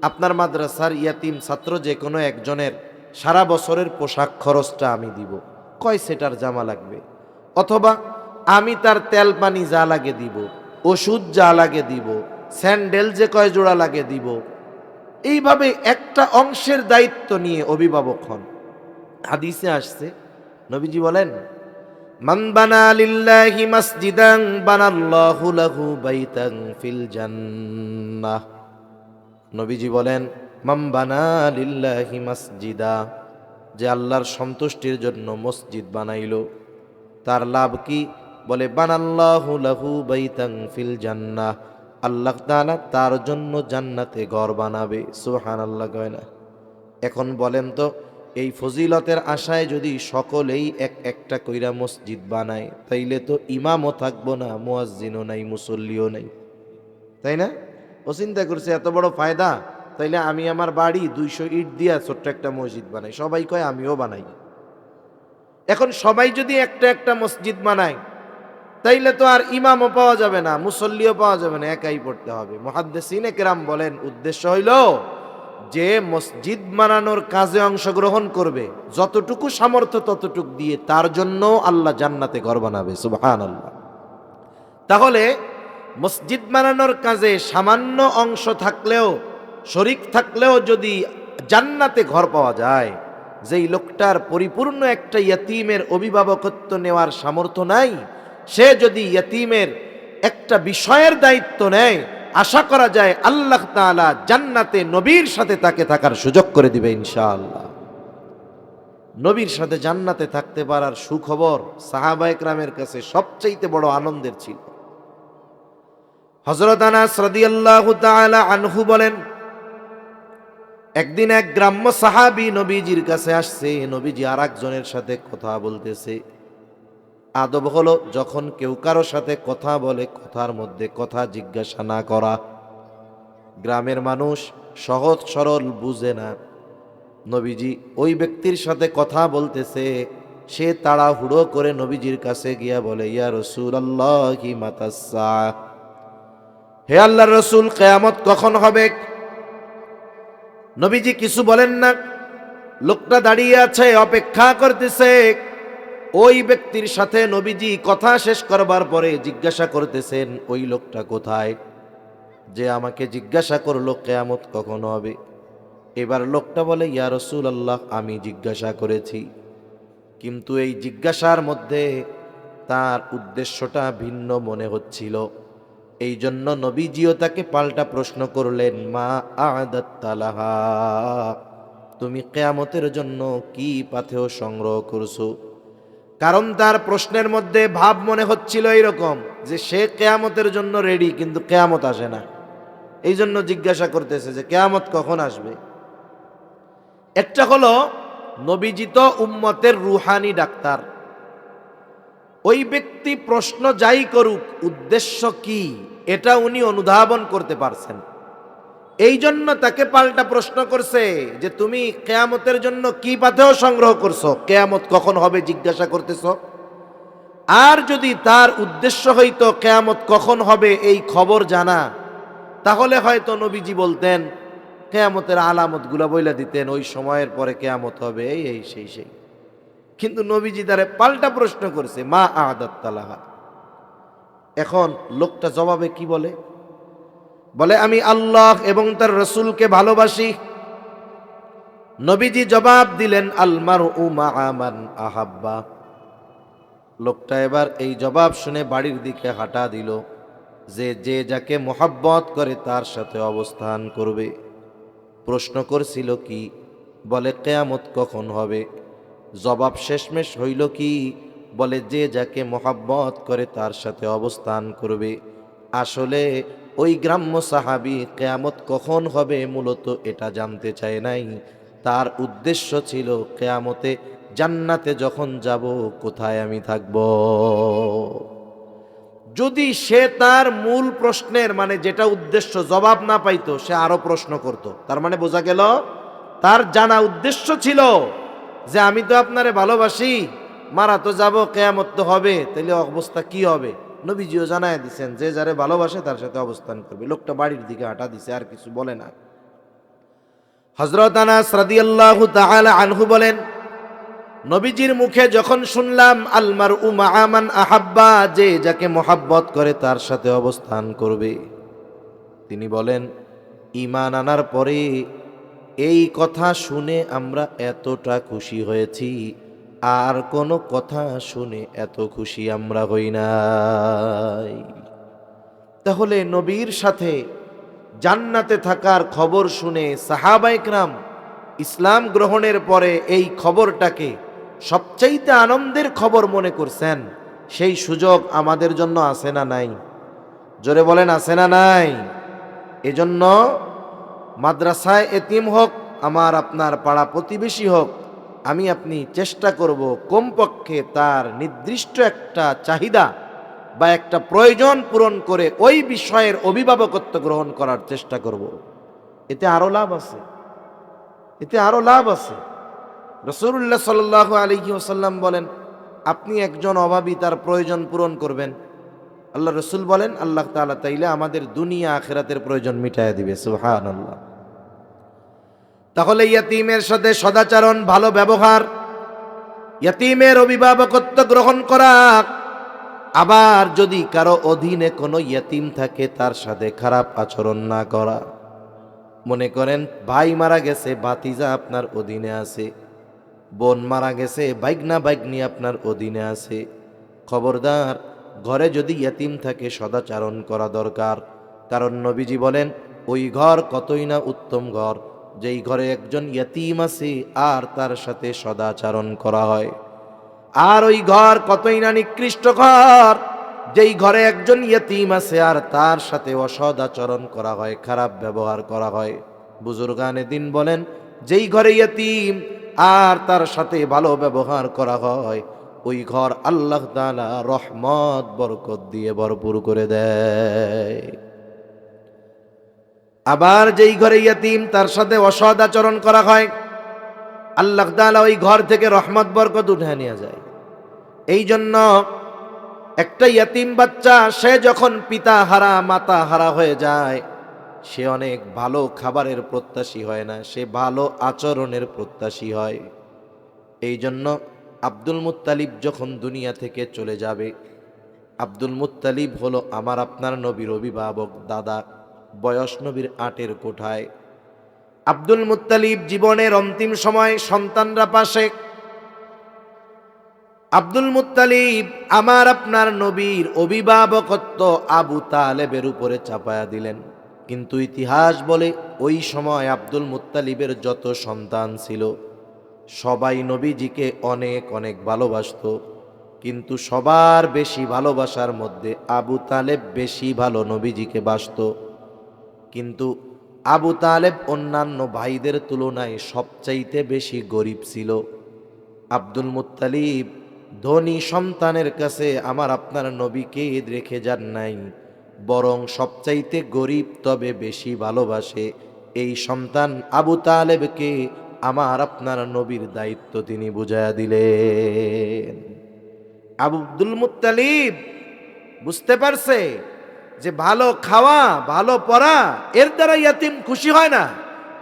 আপনার মাদ্রাসার ইয়তীম ছাত্র যে কোনো একজনের সারা বছরের পোশাক খরচটা আমি দিব, কয় সেটার জামা লাগবে, অথবা আমি তার তেল পানি যা লাগে দিব, ওষুধ যা লাগে দিব, স্যান্ডেল যে কয় জোড়া লাগে দিব। এইভাবে একটা অংশের দায়িত্ব নিয়ে অভিভাবক হন। হাদিসে আসছে, নবীজি বলেন, মান বানা লিল্লাহি মাসজিদান বানাল্লাহু লাহু বাইতান ফিল জান্নাহ। নবীজি বলেন, মান বানা লিল্লাহি মাসজিদা, যে আল্লাহর সন্তুষ্টির জন্য মসজিদ বানাইলো, তার লাভ কি? বলে বানাল্লাহু লাহু বাইতান ফিল জান্নাহ, আল্লাহ তাআলা তার জন্য জান্নাতে ঘর বানাবে। সুবহানাল্লাহ কয় না? এখন বলেন তো, এই ফজিলতের আশায় যদি সকলেই একটা কইরা মসজিদ বানায়, তাইলে তো ইমামও থাকবো না, মুয়াজ্জিনও নাই, মুসল্লিও নাই, তাই না? ও চিন্তা করছে এত বড় ফায়দা, তাইলে আমি আমার বাড়ি 200 ইট দিয়া ছোট্ট একটা মসজিদ বানাই। সবাই কয় আমিও বানাই। এখন সবাই যদি একটা মসজিদ বানায়, তাইলে তো আর ইমামও পাওয়া যাবে না, মুসল্লিও পাওয়া যাবে না, একাই পড়তে হবে। মুহাদ্দিসিনে কেরাম বলেন, উদ্দেশ্য হইল যে মসজিদ বানানোর কাজে অংশগ্রহণ করবে, যতটুকু সামর্থ্য ততটুকু দিয়ে তার জন্য আল্লাহ জান্নাতে ঘর বানাবে। সুবহানাল্লাহ। তাহলে মসজিদ বানানোর কাজে সামান্য অংশ থাকলেও, শরিক থাকলেও যদি জান্নাতে ঘর পাওয়া যায়, যেই লোকটার পরিপূর্ণ একটা ইয়াতীমের অভিভাবকত্ব নেওয়ার সামর্থ্য নাই, সে যদি ইয়াতীমের একটা বিষয়ের দায়িত্ব নেয়, আশা করা যায় আল্লাহ তাআলা জান্নাতে নবীর সাথে তাকে থাকার সুযোগ করে দিবে ইনশাআল্লাহ। নবীর সাথে জান্নাতে থাকতে পারার সুখবর সাহাবায়ে কেরামের কাছে সবচেয়ে বড় আনন্দের ছিল। হযরত আনাস রাদিয়াল্লাহু তাআলা আনহু বলেন, একদিন এক গ্রাম্য সাহাবী নবীজির কাছে আসছে। নবীজি আর একজনের সাথে কথা বলতেছে। আদব হলো যখন কেউ কারো সাথে কথা বলে, কথার মধ্যে কথা জিজ্ঞাসা না করা। গ্রামের মানুষ সহজ সরল বুঝে না। নবীজি ওই ব্যক্তির সাথে কথা বলতেছে, সে তাড়াহুড়ো করে নবীজির কাছে গিয়া বলে, ইয়া রাসূলুল্লাহি মাতাসসা, হে আল্লাহর রাসূল, কিয়ামত কখন হবে? নবীজি কিছু বলেন না। লোকটা দাঁড়িয়ে আছে, অপেক্ষা করতেছে। ওই ব্যক্তির সাথে নবীজি কথা শেষ করবার পরে জিজ্ঞাসা করতেছেন, ওই লোকটা কোথায় যে আমাকে জিজ্ঞাসা করলো কিয়ামত কখন হবে? এবার লোকটা বলে, ইয়া রাসূলুল্লাহ, আমি জিজ্ঞাসা করেছি, কিন্তু এই জিজ্ঞাসার মধ্যে তার উদ্দেশ্যটা ভিন্ন মনে হচ্ছিল। এই জন্য নবীজিও তাকে পাল্টা প্রশ্ন করলেন, মা আ'দাত্তা লাহা, তুমি কিয়ামতের জন্য কি পাথেয় সংগ্রহ করছো? কারণ তার প্রশ্নের মধ্যে ভাব মনে হচ্ছিল এইরকম যে সে কিয়ামতের জন্য রেডি, কিন্তু কিয়ামত আসে না। এই জন্য জিজ্ঞাসা করতেছে যে কিয়ামত কখন আসবে। একটা হলো নবীজি তো উম্মতের রুহানি ডাক্তার। ওই ব্যক্তি প্রশ্ন যাই করুক, উদ্দেশ্য কি এটা উনি অনুধাবন করতে পারছেন। এই জন্য তাকে পাল্টা প্রশ্ন করছে যে তুমি কিয়ামতের জন্য কি পাথেয় সংগ্রহ করছো, কিয়ামত কখন হবে জিজ্ঞাসা করতেছ। আর যদি তার উদ্দেশ্য হইতো কিয়ামত কখন হবে এই খবর জানা, তাহলে হয়তো নবীজি বলতেন, কিয়ামতের আলামতগুলো বইলা দিতেন, ওই সময়ের পরে কিয়ামত হবে, এই সেই। কিন্তু নবীজি তারে পাল্টা প্রশ্ন করছে, মা আ'দাত্তা লাহা। এখন লোকটা জবাবে কি বলে? বলে, আমি আল্লাহ এবং তার রাসূলকে ভালোবাসি। নবীজি জবাব দিলেন, আল মারউ মা'a মান আহাব্বা। লোকটা এবার এই জবাব শুনে বাড়ির দিকে হাঁটা দিল, যে যে যাকে মোহাব্বত করে তার সাথে অবস্থান করবে। প্রশ্ন করছিল কি? বলে, কিয়ামত কখন হবে? জবাব শেষমেশ হইল কি? বলে, যে যাকে মোহাব্বত করে তার সাথে অবস্থান করবে। আসলে ওই গ্রাম্য সাহাবী কিয়ামত কখন হবে মূলত এটা জানতে চায় নাই। তার উদ্দেশ্য ছিল কিয়ামতে জান্নাতে যখন যাব কোথায় আমি থাকব। যদি সে তার মূল প্রশ্নের মানে যেটা উদ্দেশ্য জবাব না পাইতো, সে আরো প্রশ্ন করত। তার মানে বোঝা গেল তার জানা উদ্দেশ্য ছিল যে আমি তো আপনারে ভালোবাসি, মারা তো যাব, কিয়ামত তো হবে, তাহলে অবস্থা কি হবে? নবীজিও জানায় দিচ্ছেন যে যারে ভালোবাসে তার সাথে অবস্থান করবে। লোকটা বাড়ির দিকে হাঁটা দিছে, আর কিছু বলে না। হযরত আনাস রাদিয়াল্লাহু তাআলা আনহু বলেন, নবীজির মুখে যখন শুনলাম আল মারউ মা'a মান আহাব্বা, যে যাকে মোহাব্বত করে তার সাথে অবস্থান করবে, তিনি বলেন, ঈমান আনার পরে এই কথা শুনে আমরা এতটা খুশি হয়েছি, আর কোনো কথা শুনে এত খুশি আমরা হই নাই। তাহলে নবীর সাথে জান্নাতে থাকার খবর শুনে সাহাবায়ে কেরাম ইসলাম গ্রহণের পরে এই খবরটাকে সবচাইতে আনন্দের খবর মনে করছেন। সেই সুযোগ আমাদের জন্য আছে না নাই? জোরে বলেন, আছে না নাই? এজন্য মাদ্রাসায় এতিম হোক, আমার আপনার পাড়া প্রতিবেশী হোক, আমি আপনি চেষ্টা করব কমপক্ষে তার নির্দিষ্ট একটা চাহিদা বা একটা প্রয়োজন পূরণ করে ওই বিষয়ের অভিভাবকত্ব গ্রহণ করার চেষ্টা করব। এতে আরো লাভ আছে, এতে আরো লাভ আছে। রাসূলুল্লাহ সাল্লাল্লাহু আলাইহি ওয়াসাল্লাম বলেন, আপনি একজন অভাবী, তার প্রয়োজন পূরণ করবেন। আল্লাহ রসুল বলেন, আল্লাহ তাআলা তাইলে আমাদের দুনিয়া আখিরাতের প্রয়োজন মিটাইয়া দিবে। সুবহানাল্লাহ। তাহলে ইয়াতিমের সাথে সদাচরণ, ভালো ব্যবহার, ইয়াতিমের অভিভাবকত্ব গ্রহণ করা। আবার যদি কারো অধীনে কোনো ইয়াতিম থাকে তার সাথে খারাপ আচরণ না করা। মনে করেন ভাই মারা গেছে, ভাতিজা আপনার অধীনে আছে, বোন মারা গেছে, বাইগনা বাইগনি আপনার অধীনে আছে। খবরদার, ঘরে যদি ইয়াতিম থাকে সদাচরণ করা দরকার। কারণ নবীজি বলেন ওই ঘর কতই না উত্তম ঘর যেই ঘরে একজন ইয়াতিম আছে আর তার সাথে সদাচরণ করা হয়। আর ওই ঘর কতই না নিকৃষ্ট ঘর যেই ঘরে একজন ইয়াতিম আছে আর তার সাথে অসদাচরণ করা হয়, খারাপ ব্যবহার করা হয়। বুজুর্গানে দিন বলেন যেই ঘরে ইয়াতিম আর তার সাথে ভালো ব্যবহার করা হয় ওই ঘর আল্লাহ তাআলা রহমত বরকত দিয়ে ভরপুর করে দেয়। আবার যেই ঘরে ইয়াতিম তার সাথে অসদাচরণ করা হয় আল্লাহ তাআলা ওই ঘর থেকে রহমত বরকত উঠে নিয়ে যায়। এই জন্য একটা ইয়াতিম বাচ্চা সে যখন পিতা হারা মাতা হারা হয়ে যায় সে অনেক ভালো খাবারের প্রত্যাশী হয় না, সে ভালো আচরণের প্রত্যাশী হয়। এই জন্য আব্দুল মুত্তালিব যখন দুনিয়া থেকে চলে যাবে, আব্দুল মুত্তালিব হলো আমার আপনার নবীর অভিভাবক, দাদা, বয়স নবীর 8-এর কোঠায়। আব্দুল মুত্তালিব জীবনের অন্তিম সময় সন্তানরা পাশে, আব্দুল মুত্তালিব আমার আপনার নবীর অভিভাবকত্ব আবু তালেবের উপরে চাপায়া দিলেন। কিন্তু ইতিহাস বলে ওই সময় আব্দুল মুত্তালিবের যত সন্তান ছিল সবাই নবীজিকে অনেক অনেক ভালোবাসত, কিন্তু সবার বেশি ভালোবাসার মধ্যে আবু তালেব বেশি ভালো নবীজিকে বাসত। কিন্তু আবু তালেব অন্যান্য ভাইদের তুলনায় সবচাইতে বেশি গরিব ছিল। আব্দুল মুত্তালিব ধনী সন্তানের কাছে আমার আপনার নবীকে রেখে যান নাই, বরং সবচাইতে গরিব তবে বেশি ভালোবাসে এই সন্তান আবু তালেবকে আমার আপনার নবীর দায়িত্ব তিনি বুঝাইয়া দিলেন। আব্দুল মুত্তালিব বুঝতে পারছে যে ভালো খাওয়া ভালো পড়া এর দ্বারা ইয়াতিম খুশি হয় না,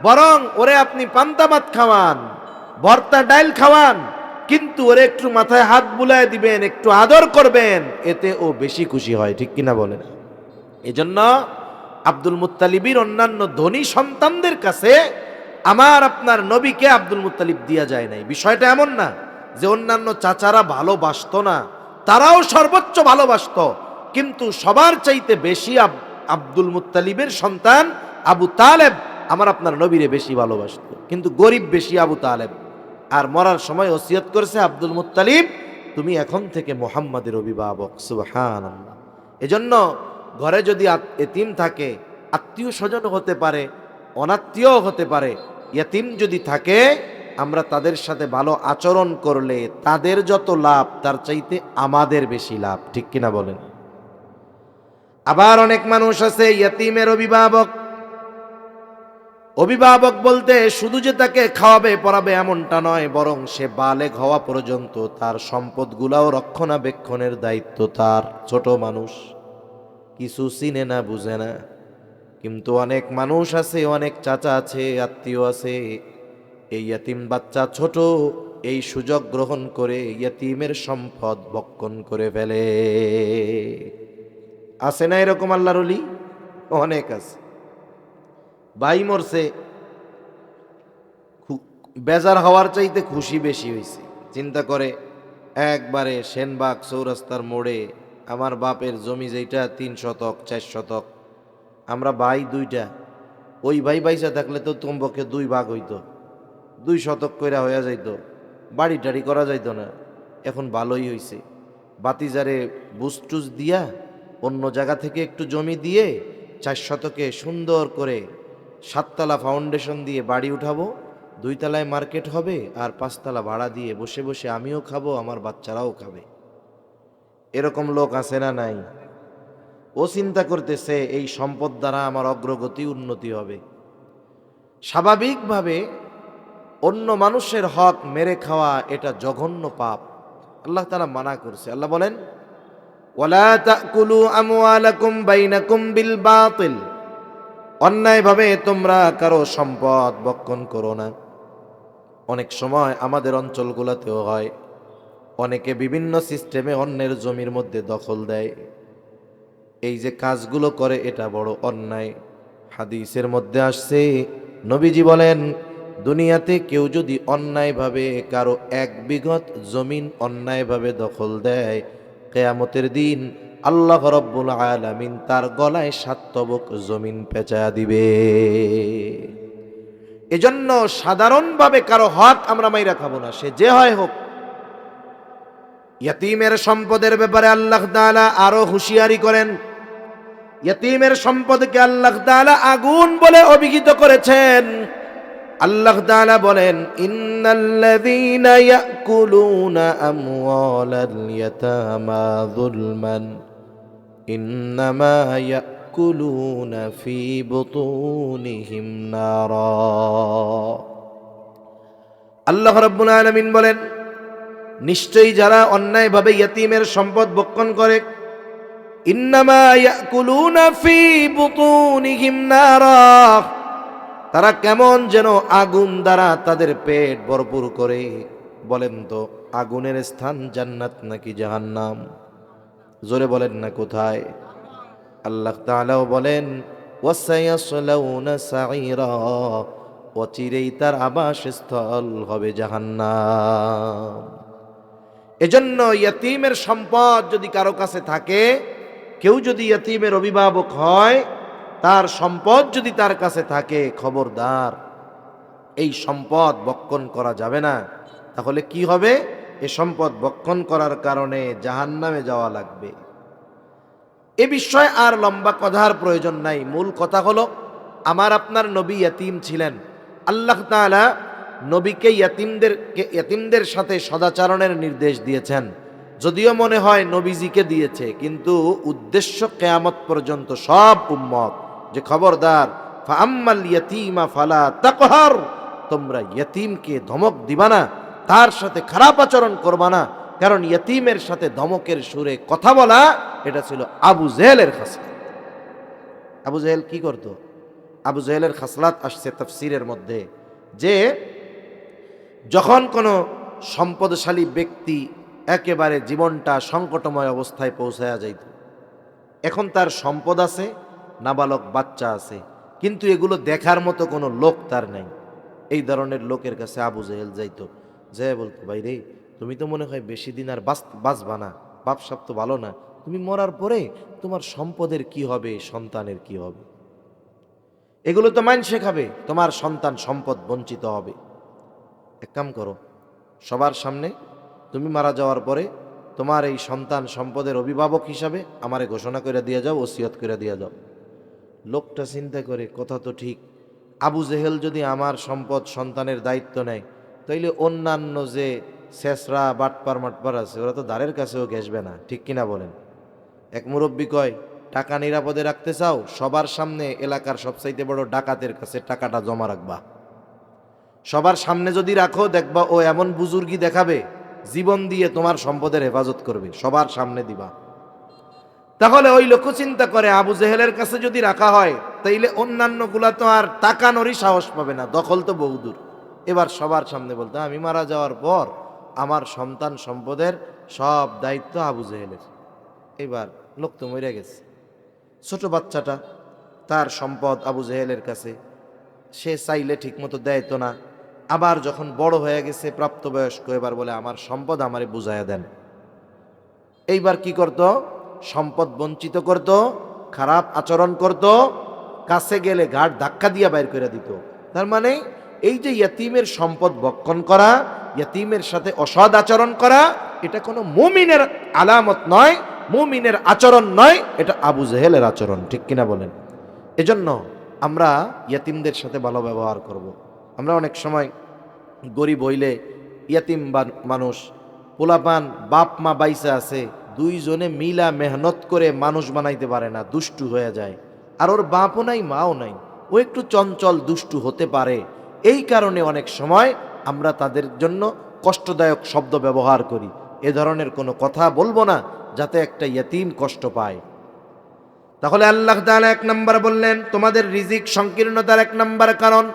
বরং ওরে আপনি পান্তা ভাত খাওয়ান, ভর্তা ডাইল খাওয়ান, কিন্তু ওরে একটু মাথায় হাত বুলায় দিবেন, একটু আদর করবেন, এতে ও বেশি খুশি হয়। ঠিক কিনা বলেন? এজন্য আব্দুল মুত্তালিবের অন্যান্য ধনী সন্তানদের কাছে আমার আপনার নবীকে আব্দুল মুত্তালিব দিয়া যায় নাই। বিষয়টা এমন না যে অন্যান্য চাচারা ভালোবাসত না, তারাও সর্বোচ্চ ভালোবাসত, কিন্তু সবার চাইতে বেশি আব্দুল মুত্তালিবের সন্তান আবু তালেব আমার আপনার নবীরে বেশি ভালোবাসত, কিন্তু গরিব বেশি আবু তালেব। আর মরার সময় ওসিয়ত করেছে আব্দুল মুত্তালিব তুমি এখন থেকে মুহাম্মাদের অভিভাবক। সুবহানাল্লাহ। এজন্য ঘরে যদি এতিম থাকে, আত্মীয় স্বজন হতে পারে, অনাত্মীয় হতে পারে, ইয়াতিম যদি থাকে আমরা তাদের সাথে ভালো আচরণ করলে তাদের যত লাভ তার চাইতে আমাদের বেশি লাভ। ঠিক কিনা বলেন? আবার অনেক মানুষ আছে ইয়াতিমের অভিভাবক। অভিভাবক বলতে শুধু যে তাকে খাওয়াবে পড়াবে এমনটা নয়, বরং সে বালেগ হওয়া পর্যন্ত তার সম্পদগুলাও রক্ষণাবেক্ষণের দায়িত্ব তার। ছোট মানুষ কিছু চিনে না, বুঝে না, কিন্তু অনেক মানুষ আছে, অনেক চাচা আছে, আত্মীয় আছে, এই ইয়াতিম বাচ্চা ছোট, এই সুযোগ গ্রহণ করে ইয়াতিমের সম্পদ ভক্ষণ করে ফেলে। আছে না এরকম আল্লাহর ওলি? অনেক আছে। ভাই মরছে, বেজার হওয়ার চাইতে খুশি বেশি হয়েছে। চিন্তা করে একবারে সেনবাগ চৌরাস্তার মোড়ে আমার বাপের জমি যেটা 3 শতক 4 শতক, আমরা ভাই 2টা, ওই ভাই বাইসা থাকলে তো তোমাকে 2 ভাগ হইতো, 2 শতক কইরা হইয়া যাইতো, বাড়ি টাড়ি করা যাইতো না। এখন ভালোই হইছে, বাতিজারে বুস্টুস দিয়া অন্য জায়গা থেকে একটু জমি দিয়ে 4 শতকে সুন্দর করে 7 তলা ফাউন্ডেশন দিয়ে বাড়ি উঠাবো, 2 তলায় মার্কেট হবে, আর 5 তলা ভাড়া দিয়ে বসে বসে আমিও খাবো, আমার বাচ্চারাও খাবে। এরকম লোক আছে না নাই? ও চিন্তা করতেছে এই সম্পদ দ্বারা আমার অগ্রগতি উন্নতি হবে। স্বাভাবিকভাবে অন্য মানুষের হক মেরে খাওয়া এটা জঘন্য পাপ, আল্লাহ তাআলা মানা করছে। আল্লাহ বলেন ওয়ালা তাকুলু আমওয়ালাকুম বাইনাকুম বিল বাতিল, অন্যায়ভাবে তোমরা কারো সম্পদ ভক্ষণ করো না। অনেক সময় আমাদের অঞ্চলগুলোতেও হয়, অনেকে বিভিন্ন সিস্টেমে অন্যের জমির মধ্যে দখল দেয়। এই যে কাজগুলো করে এটা বড় অন্যায়। হাদিসের মধ্যে আসছে, নবীজি বলেন, দুনিয়াতে কেউ যদি অন্যায়ভাবে কারো 1 বিঘত জমিন অন্যায়ভাবে দখল দেয়, কিয়ামতের দিন আল্লাহ রাব্বুল আলামিন তার গলায় 7 তবক জমিন পেঁচায়া দিবে। এজন্য সাধারণভাবে কারো হক আমরা মাইরা খাবো না, সে যে হয় হোক। ইয়তীমের সম্পদের ব্যাপারে আল্লাহ তাআলা আরো হুঁশিয়ারি করেন। ইয়তীমের সম্পদকে আল্লাহ তাআলা আগুন বলে অভিহিত করেছেন। আল্লাহ তাআলা বলেন, ইন্নাল্লাযীনা ইয়াকুলুনা আমওয়ালাল ইয়াতামা যুলমান ইন্নামা ইয়াকুলুনা ফি বুতুনিহিম নারা। আল্লাহ রাব্বুল আলামিন বলেন, নিশ্চয়ই যারা অন্যায়ভাবে ইয়তীমের সম্পদ ভক্ষণ করে, ইন্নামা ইয়াকুলুনা ফি বুতুনিহিম নারা, তারা কেমন যেন আগুন দ্বারা তাদের পেট ভরপুর করে। বলেন তো, আগুনের স্থান জান্নাত নাকি জাহান্নাম? জোরে বলেন না কোথায়? আল্লাহ তাআলাও বলেন, ওয়াসায়াসলাউনা সাঈরা, অচিরেই তার আবাসস্থল হবে জাহান্নাম। এজন্য ইয়তীমের সম্পদ যদি কারো কাছে থাকে, কেউ যদি ইয়তীমের অভিভাবক হয়, তার সম্পদ যদি তার কাছে থাকে, খবরদার, এই সম্পদ ভক্ষণ করা যাবে না। তাহলে কি হবে? এই সম্পদ ভক্ষণ করার কারণে জাহান্নামে যাওয়া লাগবে। এ বিষয়ে আর লম্বা কথার প্রয়োজন নাই। মূল কথা হলো, আমার আপনার নবী ইয়তীম ছিলেন। আল্লাহ তাআলা নবীকে ইয়তীমদের সাথে সদাচরণের নির্দেশ দিয়েছেন। যদিও মনে হয় নবীজিকে দিয়েছে, কিন্তু উদ্দেশ্য কিয়ামত পর্যন্ত সব উম্মত, যে খবরদার, ফাআম্মাল ইয়াতীমা ফালা তাকহার, তোমরা ইয়তীমকে ধমক দিবা না, তার সাথে খারাপ আচরণ করবা না। কারণ ইয়তীমের সাথে ধমকের সুরে কথা বলা, এটা ছিল আবু জেহেলের খাসলাত। আবু জেহেল কি করত? আবু জেহেলের খাসলাত আসছে তাফসীরের মধ্যে, যে যখন কোনো সম্পদশালী ব্যক্তি একেবারে জীবনটা সংকটময় অবস্থায় পৌঁছায়া যাইত, এখন তার সম্পদ আছে, নাবালক বাচ্চা আছে, কিন্তু এগুলো দেখার মতো কোনো লোক তার নেই। এই ধরনের লোকের কাছে আবু জেহেল যাইত, যে বলতো, ভাই রে, তুমি তো মনে হয় বেশি দিন আর বাঁচবা না, বাপসাপ তো ভালো না, তুমি মরার পরে তোমার সম্পদের কি হবে, সন্তানের কি হবে? এগুলো তো মানুষে খাবে, তোমার সন্তান সম্পদ বঞ্চিত হবে। এক কাম করো, সবার সামনে তুমি মারা যাওয়ার পরে তোমার এই সন্তান সম্পদের অভিভাবক হিসাবে আমারে ঘোষণা করে দিয়ে যাও, ওসিয়ত করে দিয়ে যাও। লোকটা চিন্তা করে, কথা তো ঠিক, আবু জেহেল যদি আমার সম্পদ সন্তানের দায়িত্ব নেয়, তাইলে অন্যান্য যে শেষরা বাটপার মাটপার আছে, ওরা তো দ্বারের কাছেও ঘেসবে না, ঠিক কিনা বলেন? এক মুরব্বী কয়, টাকা নিরাপদে রাখতে চাও, সবার সামনে এলাকার সবচাইতে বড় ডাকাতের কাছে টাকাটা জমা রাখবা। সবার সামনে যদি রাখো, দেখবা ও এমন বুজুর্গি দেখাবে, জীবন দিয়ে তোমার সম্পদের হেফাজত করবে, সবার সামনে দিবা। তাহলে ওই লোক চিন্তা করে, আবু জেহেলের কাছে যদি রাখা হয়, তাইলে অন্যান্য গুলা তো আর তাকানোরই সাহস পাবে না, দখল তো বহুদূর। এবার সবার সামনে বলতে, আমি মারা যাওয়ার পর আমার সন্তান সম্পদের সব দায়িত্ব আবু জেহেলের। এবার লোক তো মরে গেছে, ছোট বাচ্চাটা, তার সম্পদ আবু জেহেলের কাছে, সে চাইলে ঠিক মতো দেয় তো না। আবার যখন বড় হয়ে গেছে, প্রাপ্তবয়স্ক, এবার বলে আমার সম্পদ আমারে বুঝাইয়া দেন। এইবার কি করত? সম্পদ বঞ্চিত করত, খারাপ আচরণ করত, কাছে গেলে ঘাট ধাক্কা দিয়া বাইর করে দিত। তার মানে এই যে ইয়তীমের সম্পদ ভক্ষণ করা, ইয়তীমের সাথে অসৎ আচরণ করা, এটা কোনো মুমিনের আলামত নয়, মুমিনের আচরণ নয়, এটা আবু জেহেলের আচরণ, ঠিক কিনা বলেন? এজন্য আমরা ইয়তীমদের সাথে ভালো ব্যবহার করব। আমরা অনেক সময় গরিব হইলে, ইয়তীম মানুষ, পোলাপান, বাপ মা বাইসা আছে, দুইজনে মিলা মেহনত করে মানুষ বানাইতে পারে না, দুষ্টু হয়ে যায়। আর ওর বাপও নাই, মাও নাই, ও একটু চঞ্চল দুষ্টু হতে পারে। এই কারণে অনেক সময় আমরা তাদের জন্য কষ্টদায়ক শব্দ ব্যবহার করি। এ ধরনের কোনো কথা বলবো না, যাতে একটা ইয়তীম কষ্ট পায়। তাহলে আল্লাহ তাআলা এক নাম্বার বললেন তোমাদের রিজিক সংকীর্ণতার এক নাম্বার কারণ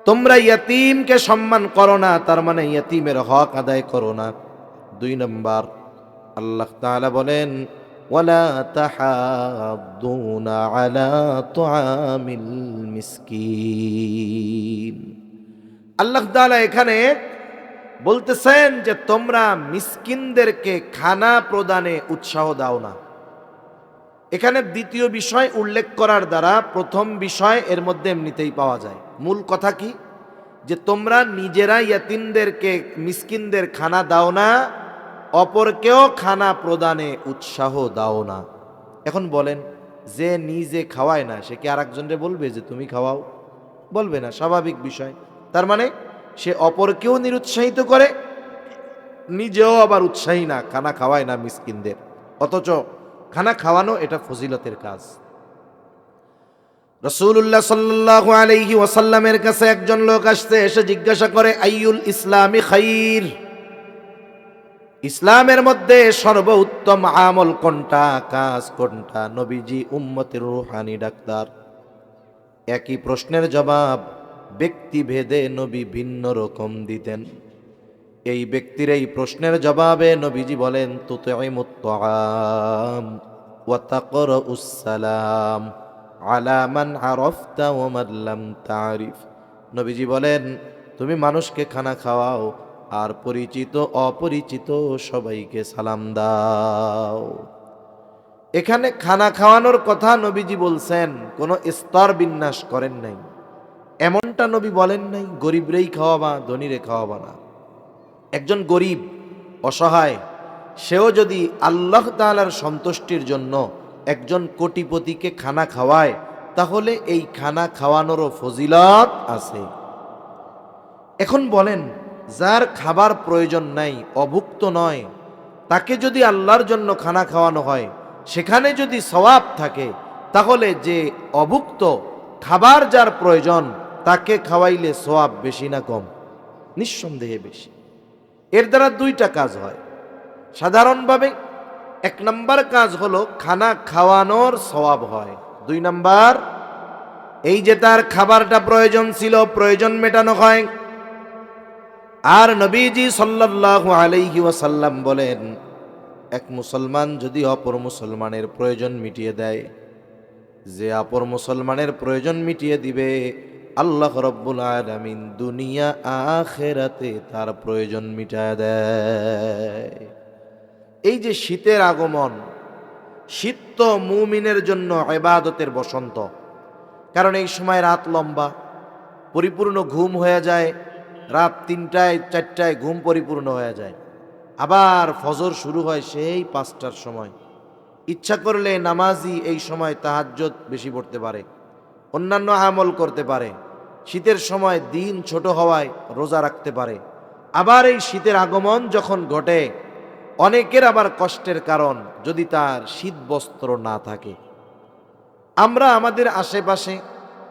তোমরা ইয়তীমকে সম্মান করো না, তার মানে ইয়তীমের হক আদায় করো না। দুই নাম্বার আল্লাহ তাআলা বলেন ওয়ালা তাহাদ্দুনা আলা তুআমিল মিসকিন। আল্লাহ তাআলা এখানে বলতেছেন যে তোমরা মিসকিনদেরকে খানা প্রদানে উৎসাহ দাও না। এখানে দ্বিতীয় বিষয় উল্লেখ করার দ্বারা প্রথম বিষয় এর মধ্যে এমনিতেই পাওয়া যায়। মূল কথা কি? যে তোমরা নিজেরা ইয়তীমদেরকে মিসকিনদের খানা দাও না, অপরকেও খানা প্রদানে উৎসাহ দাও না। এখন বলেন, যে নিজে খাওয়ায় না সে কি আরেকজনকে বলবে যে তুমি খাওয়াও? বলবে না, স্বাভাবিক বিষয়। তার মানে সে অপরকেও নিরুৎসাহিত করে, নিজেও আবার উৎসাহী না, খানা খাওয়ায় না মিসকিনদের। অথচ খানা খাওয়ানো এটা ফজিলতের কাজ। রাসূলুল্লাহ সাল্লাল্লাহু আলাইহি ওয়াসাল্লামের কাছে একজন লোক আসছে, এসে জিজ্ঞাসা করে আইয়ুল ইসলামি খাইর, ইসলামের মধ্যে সর্বোত্তম আমল কোনটা, কাজ কোনটা? নবীজি উম্মতের রূহানি ডাক্তার। একই প্রশ্নের জবাব ব্যক্তি ভেদে নবী ভিন্ন রকম দিতেন। এই ব্যক্তির এই প্রশ্নের জবাবে নবীজি বলেন তুতঈমুত তাআম ওয়া তাকরাউস সালাম আলা মান আরাফতা ওয়া মান লাম তারিফ। নবীজি বলেন তুমি মানুষকে খানা খাওয়াও আর পরিচিত অপরিচিত সবাইকে সালাম দাও। এখানে খানা খাওয়ানোর কথা নবীজি বলছেন, কোনো স্তর বিন্যাস করেন নাই, এমনটা নবী বলেন নাই গরিবরেই খাওয়াবা ধনীরে খাওয়াবা না। একজন গরিব অসহায় সেও যদি আল্লাহ তাআলার সন্তুষ্টির জন্য একজন কোটিপতিকে খানা খাওয়ায়, তাহলে এই খানা খাওয়ানোরও ফজিলত আছে। এখন বলেন, যার খাবার প্রয়োজন নাই, অভুক্ত নয়, তাকে যদি আল্লাহর জন্য খানা খাওয়ানো হয়, সেখানে যদি সওয়াব থাকে, তাহলে যে অভুক্ত খাবার যার প্রয়োজন তাকে খাওয়াইলে সওয়াব বেশি না কম? নিঃসন্দেহে বেশি। এর দ্বারা দুইটা কাজ হয় সাধারণভাবে। এক নাম্বার কাজ হলো খানা খাওয়ানোর সওয়াব হয়। দুই নাম্বার, এই যে তার খাবারটা প্রয়োজন ছিল, প্রয়োজন মেটানো হয়। আর নবীজি সাল্লাল্লাহু আলাইহি ওয়াসাল্লাম বলেন, এক মুসলমান যদি অপর মুসলমানের প্রয়োজন মিটিয়ে দেয়, যে অপর মুসলমানের প্রয়োজন মিটিয়ে দিবে, আল্লাহ রাব্বুল আলামিন দুনিয়া আখিরাতে তার প্রয়োজন মিটায় দেয়। এই যে শীতের আগমন, শীত তো মুমিনের জন্য ইবাদতের বসন্ত। কারণ এই সময় রাত লম্বা, পরিপূর্ণ ঘুম হয়ে যায়, রাত 3টায় 4টায় ঘুম পরিপূর্ণ হয়ে যায়। আবার ফজর শুরু হয় সেই 5টার সময়। ইচ্ছা করলে নামাজি এই সময় তাহাজ্জুদ বেশি পড়তে পারে, অন্যান্য আমল করতে পারে। শীতের সময় দিন ছোট হওয়ায় রোজা রাখতে পারে। আবার এই শীতের আগমন যখন ঘটে, অনেকের আবার কষ্টের কারণ যদি তার শীত বস্ত্র না থাকে। আমরা আমাদের আশেপাশে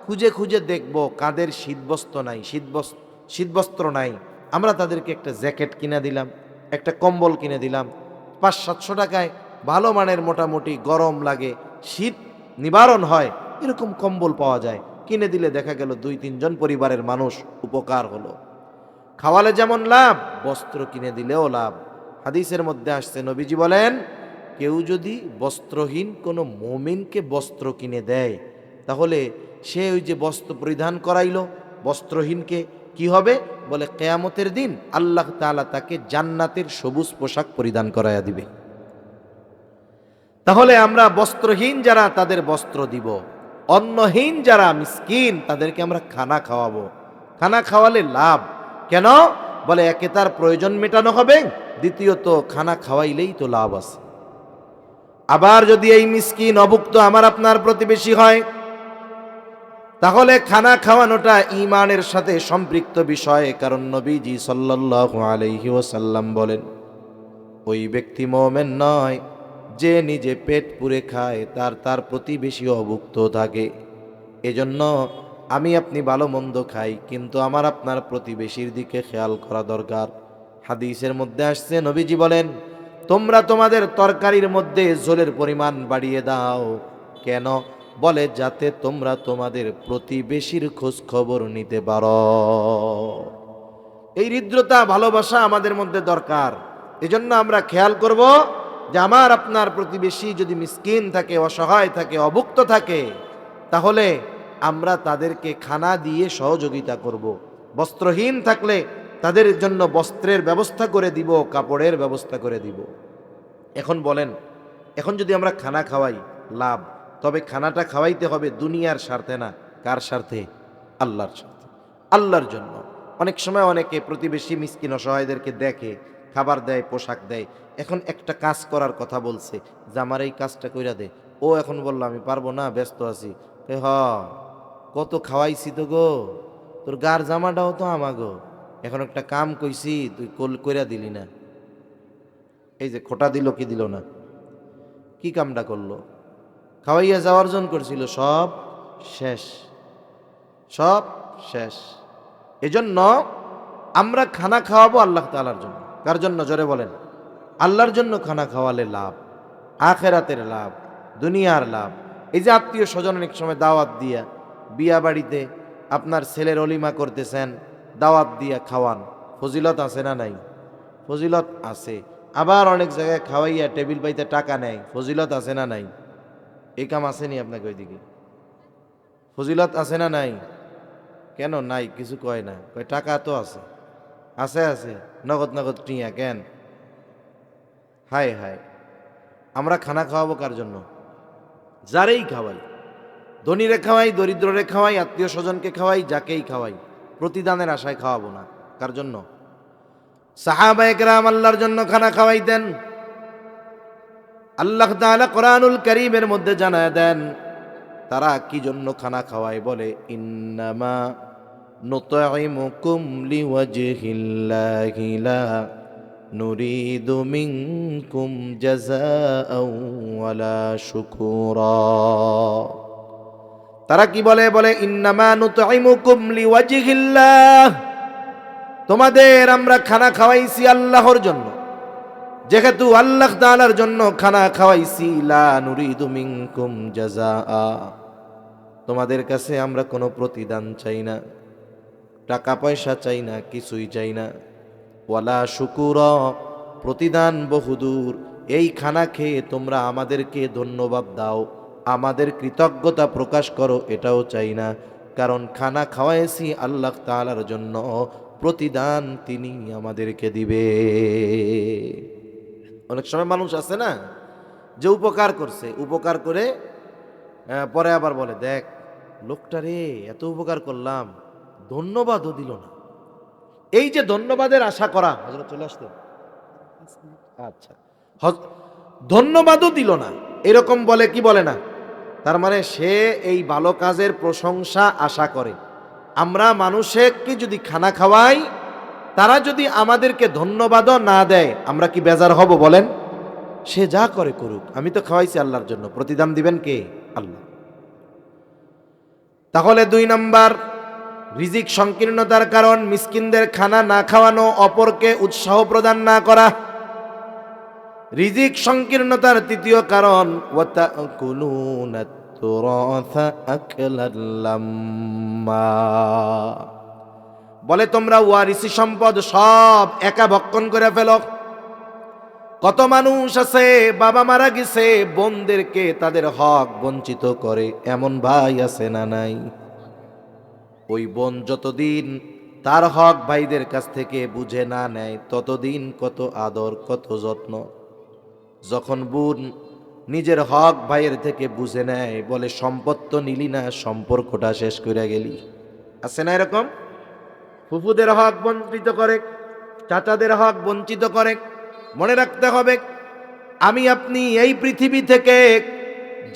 খুঁজে খুঁজে দেখব কাদের শীতবস্ত্র নাই। আমরা তাদেরকে একটা জ্যাকেট কিনে দিলাম, একটা কম্বল কিনে দিলাম, 500-700 টাকায় ভালো মানের, মোটামুটি গরম লাগে, শীত নিবারণ হয়, এরকম কম্বল পাওয়া যায়। কিনে দিলে দেখা গেল 2-3 জন পরিবারের মানুষ উপকার হলো। খাওয়ালে যেমন লাভ, বস্ত্র কিনে দিলেও লাভ। হাদিসের মধ্যে আসছে, নবীজি বলেন কেউ যদি বস্ত্রহীন কোনো মুমিনকে বস্ত্র কিনে দেয়, তাহলে সে ওই যে বস্ত্র পরিধান করাইলো বস্ত্রহীনকে, কি হবে? বলে কিয়ামতের দিন আল্লাহ তাআলা তাকে জান্নাতের সবুজ পোশাক পরিধান করাইয়া দিবে। তাহলে আমরা বস্ত্রহীন যারা তাদের বস্ত্র দিব, অন্নহীন যারা মিসকিন তাদেরকে আমরা খানা খাওয়াবো। খানা খাওয়ালে লাভ। কেন? বলে একে তার প্রয়োজন মেটানো হবে, দ্বিতীয়ত খানা খাওয়াইলেই তো লাভ আছে। আবার যদি এই মিসকিন অভুক্ত আমার আপনার প্রতিবেশী হয়, তাহলে খানা খাওয়ানোটা ঈমানের সাথে সম্পৃক্ত বিষয়। কারণ নবীজি সাল্লাল্লাহু আলাইহি ওয়াসাল্লাম বলেন, ওই ব্যক্তি মুমিন নয় যে নিজে পেট পুরে খায়, তার প্রতিবেশী অভুক্ত থাকে। এজন্য আমি আপনি ভালো মন্দ খাই, কিন্তু আমার আপনার প্রতিবেশীর দিকে খেয়াল করা দরকার। হাদিসের মধ্যে আসছে, নবীজি বলেন তোমরা তোমাদের তরকারির মধ্যে ঝোলের পরিমাণ বাড়িয়ে দাও, কেন? বলে যাতে তোমরা তোমাদের প্রতিবেশীর খোঁজ খবর নিতে পারো। এই হৃদ্রতা ভালোবাসা আমাদের মধ্যে দরকার। এজন্য আমরা খেয়াল করব যে আমার আপনার প্রতিবেশী যদি মিসকিন থাকে, অসহায় থাকে, অভুক্ত থাকে, তাহলে আমরা তাদেরকে খানা দিয়ে সহযোগিতা করব। বস্ত্রহীন থাকলে তাদের জন্য বস্ত্রের ব্যবস্থা করে দিব, কাপড়ের ব্যবস্থা করে দিব। এখন বলেন, এখন যদি আমরা খানা খাওয়াই লাভ, তবে খানাটা খাওয়াইতে হবে দুনিয়ার স্বার্থে না। কার স্বার্থে? আল্লাহর স্বার্থে, আল্লাহর জন্য। অনেক সময় অনেকে প্রতিবেশী মিসকিন অসহায়দেরকে দেখে, খাবার দেয়, পোশাক দেয়। এখন একটা কাজ করার কথা বলছে যে আমার এই কাজটা কইরা দে। ও এখন বলল আমি পারবো না, ব্যস্ত আছি। কত খাওয়াইছি তো গো, তোর গার জামাটাও তো আমাগো, এখন একটা কাম কইছি তুই কইরা দিলি না। এই যে খোটা দিল কি দিল না, কি কামটা করলো? খাওয়াইয়া যাওয়ার জন্য করছিল, সব শেষ, সব শেষ। এজন্য আমরা খানা খাওয়াবো আল্লাহ তাআলার জন্য। কার জন্য? জোরে বলেন। আল্লাহর জন্য খানা খাওয়ালে লাভ, আখেরাতের লাভ, দুনিয়ার লাভ। এই যে আত্মীয় স্বজন অনেক সময় দাওয়াত দিয়া, বিয়া বাড়িতে আপনার ছেলের অলিমা করতেছেন, দাওয়াত দিয়া খাওয়ান, ফজিলত আছে না নাই? ফজিলত আছে। আবার অনেক জায়গায় খাওয়াইয়া টেবিল পাইতে টাকা নেয়, ফজিলত আছে না নাই? এই কাম আসেনি আপনাকে ওইদিকে? ফজিলত আছে না নাই? কেন নাই? কিছু কয় না, কয় টাকা তো আছে। আছে আছে, নগদ নগদ টিয়া কেন? হায় হায়। আমরা খানা খাওয়াবো কার জন্য? যারেই খাওয়াই, ধনীরে খাওয়াই, দরিদ্ররে খাওয়াই, আত্মীয় স্বজনকে খাওয়াই, যাকেই খাওয়াই, প্রতিদানের আশায় খাওয়াবো না। কার জন্য? সাহাবায়ে কেরাম আল্লাহর জন্য খানা খাওয়াইতেন। আল্লাহ তাআলা কোরআনুল কারীমের মধ্যে জানায় দেন তারা কি জন্য খানা খাওয়ায়। বলে ইন্নামা নুতঈমুকুম লিওয়াজহিল্লাহি লা নুরিদু মিনকুম জাযাআও ওয়ালা শুকুরা। তারা কি বলে? বলে ইন্নামা নুতঈমুকুম লিওয়াজহিল্লাহ, তোমাদের আমরা খানা খাওয়াইছি আল্লাহর জন্য। যেহেতু আল্লাহ তাআলার জন্য খানা খাওয়াইছি, লা নুরিদু মিনকুম জাযাআ, তোমাদের কাছে আমরা কোনো প্রতিদান চাই না, টাকা পয়সা চাই না, কিছুই চাই না। ওয়ালা শুকুরা, প্রতিদান বহুদূর। এই খানা খেয়ে তোমরা আমাদেরকে ধন্যবাদ দাও, আমাদের কৃতজ্ঞতা প্রকাশ করো, এটাও চাই না। কারণ খানা খাওয়াইছি আল্লাহ তাআলার জন্য, প্রতিদান তিনি আমাদেরকে দিবে। অনেক সময় মানুষ আছে না যে উপকার করছে, উপকার করে পরে আবার বলে দেখ লোকটা রে, এত উপকার করলাম, ধন্যবাদও দিল না। এই যে ধন্যবাদের আশা করা, হযরত চলে আসতে, আচ্ছা, ধন্যবাদও দিল না, এরকম বলে কি বলে না? তার মানে সে এই ভালো কাজের প্রশংসা আশা করে। আমরা মানুষকে যদি খানা খাওয়াই, তারা যদি আমাদেরকে ধন্যবাদও না দেয়, আমরা কি বেজার হব বলেন? সে যা করে করুক, আমি তো খাওয়াইছি আল্লাহর জন্য, প্রতিদান দিবেন কে? আল্লাহ। তাহলে 2 নাম্বার, রিজিক সংকীর্ণতার কারণ মিসকিনদের খানা না খাওয়ানো, অপরকে উৎসাহ প্রদান না করা। রিজিক সংকীর্ণতার 3য় কারণ ওয়াতাকুলুনাত তুরাসা আকলাল লাম্মা, বলে তোমরা ওয়ারিসি সম্পদ সব একা ভক্ষণ করে ফেলো। কত মানুষ আছে বাবা মারা গেছে, বোনদেরকে তাদের হক বঞ্চিত করে, এমন ভাই আছে না নাই? ওই বোন যতদিন তার হক ভাইদের কাছ থেকে বুঝে না নেয়, ততদিন কত আদর, কত যত্ন। যখন বোন নিজের হক ভাইয়ের থেকে বুঝে নেয়, বলে সম্পদ তো নিলি না, সম্পর্কটা শেষ করে গেলি। আছে না এরকম? ফুফুদের হক বঞ্চিত করে, চাচাদের হক বঞ্চিত করে। মনে রাখতে হবে, আমি আপনি এই পৃথিবী থেকে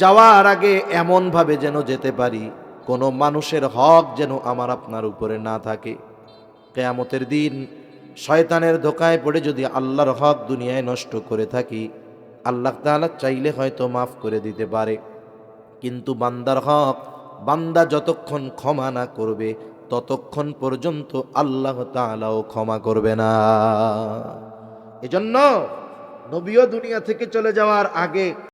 যাওয়ার আগে এমন ভাবে যেন যেতে পারি, কোনো মানুষের হক যেন আমার আপনার উপরে না থাকে। কিয়ামতের দিন শয়তানের ধোকায় পড়ে যদি আল্লাহর হক দুনিয়ায় নষ্ট করে থাকি, আল্লাহ তাআলা চাইলে হয়তো মাফ করে দিতে পারে, কিন্তু বান্দার হক বান্দা যতক্ষণ ক্ষমা না করবে, ততক্ষণ পর্যন্ত আল্লাহ তাআলাও ক্ষমা করবে না। এজন্য নবীও দুনিয়া থেকে চলে যাওয়ার আগে